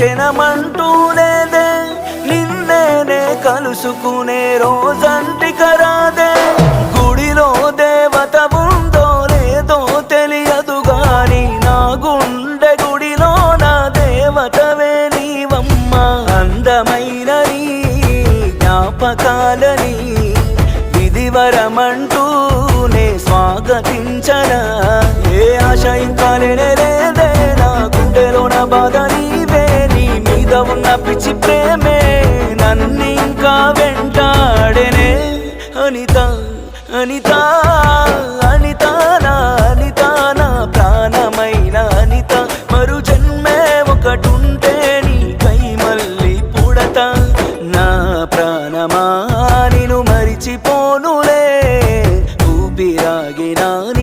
క్షణమంటూ లేదే నిన్నేనే కలుసుకునే రోజంటిక రాదే గుడిలో దేవత ఉందో లేదో తెలియదు గాని నా గుండె గుడిలో నా దేవతవే నీవమ్మ అందమైన నీ జ్ఞాపకాలని విధివరమంటూ నే స్వాగతించనా ఏ ఆశ ఇంకా లేదే నా గుండెలో నా బాధ నీవే నీ మీద ఉన్న పిచ్చి